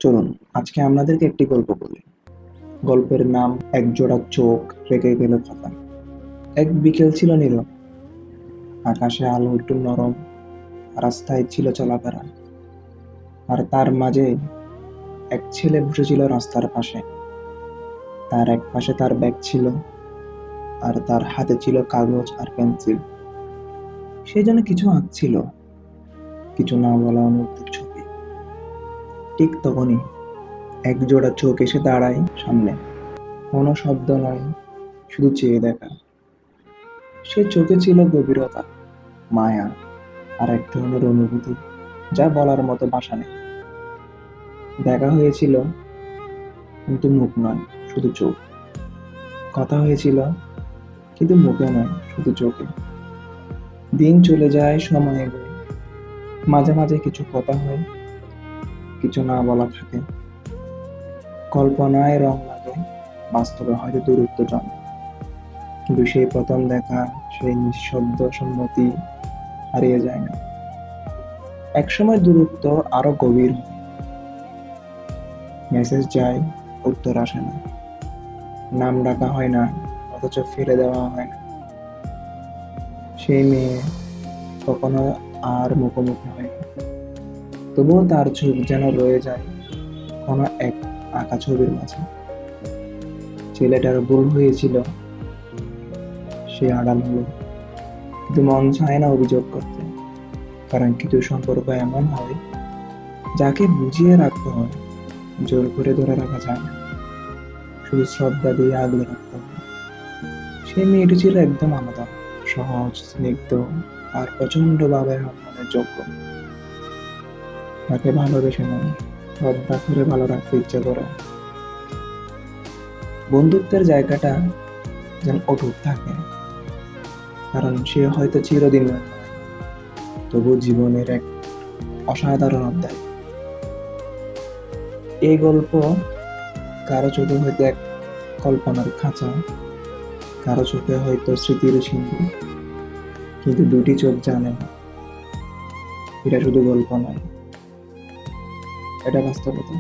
চলুন আজকে আপনাদেরকে একটি গল্প বলি। গল্পের নাম একজোড়া চোখ রেখে গেল কথা। এক বিকেল ছিল নীরব, আকাশে আলো একটু নরম, রাস্তায় ছিল চলাফেরা, আর তার মাঝে এক ছেলে বসেছিল রাস্তার পাশে। তার এক পাশে তার ব্যাগ ছিল, আর তার হাতে ছিল কাগজ আর পেন্সিল। সে যেন কিছু আঁকছিল, কিছু না বলা অনুভূতির ছবি। ঠিক তখনই এক জোড়া চোখ এসে দাঁড়ায় সামনে। কোনো শব্দ নয়, শুধু চেয়ে দেখা। সে চোখে ছিল গভীরতা, মায়া, আর এক ধরনের অনুভূতি যা বলার মতো ভাষা নেই। দেখা হয়েছিল, কিন্তু মুখ নয়, শুধু চোখ। কথা হয়েছিল, কিন্তু মুখে নয়, শুধু চোখে। দিন চলে যায়, সময় এগোয়, মাঝে মাঝে কিছু কথা হয়, কিছু না বলা থাকে। কল্পনায় রং লাগে, বাস্তবে হয়তো দূরত্ব জন্মে। কিন্তু সেই প্রথম দেখা, সেই নিঃশব্দ সম্মতি হারিয়ে যায় না। একসময় দূরত্ব আরো গভীর হয়, মেসেজ যায়, উত্তর আসে না, নাম ডাকা হয় না, অথচ ফিরে দেওয়া হয় না। সেই মেয়ে কখনো আর মুখোমুখি হয় না, তবুও তার চোখ যেন রয়ে যায় কোনো এক আঁকা ছবির মাঝে। ছেলেটার ভুল হয়েছিল, সে আড়াল হলো, কিন্তু মন চায় না অভিযোগ করতে। কারণ কিছু সম্পর্ক এমন হয়, যাকে বুঝিয়ে রাখতে হয়, জোর করে ধরে রাখা যায় না, শুধু শ্রদ্ধা দিয়ে আগলে রাখতে হয়। সেই মেয়েটি ছিল একদম আলাদা, সহজ, স্নিগ্ধ, আর প্রচন্ডভাবে সম্মানের যোগ্য। তাকে ভালোবেসে নয়, শ্রদ্ধা করে ভালো রাখতে ইচ্ছে করে। বন্ধুত্বের জায়গাটা যেন অটুট থাকে, কারণ সে হয়তো চিরদিন নয়, তবু জীবনের এক অসাধারণ অধ্যায়। এই গল্প কারো চোখে হয়তো এক কল্পনার খাঁচা, কারো চোখে হয়তো স্মৃতির সিন্ধু, কিন্তু দুটি চোখ জানে এটা শুধু গল্প নয়, এটা বাস্তবতা।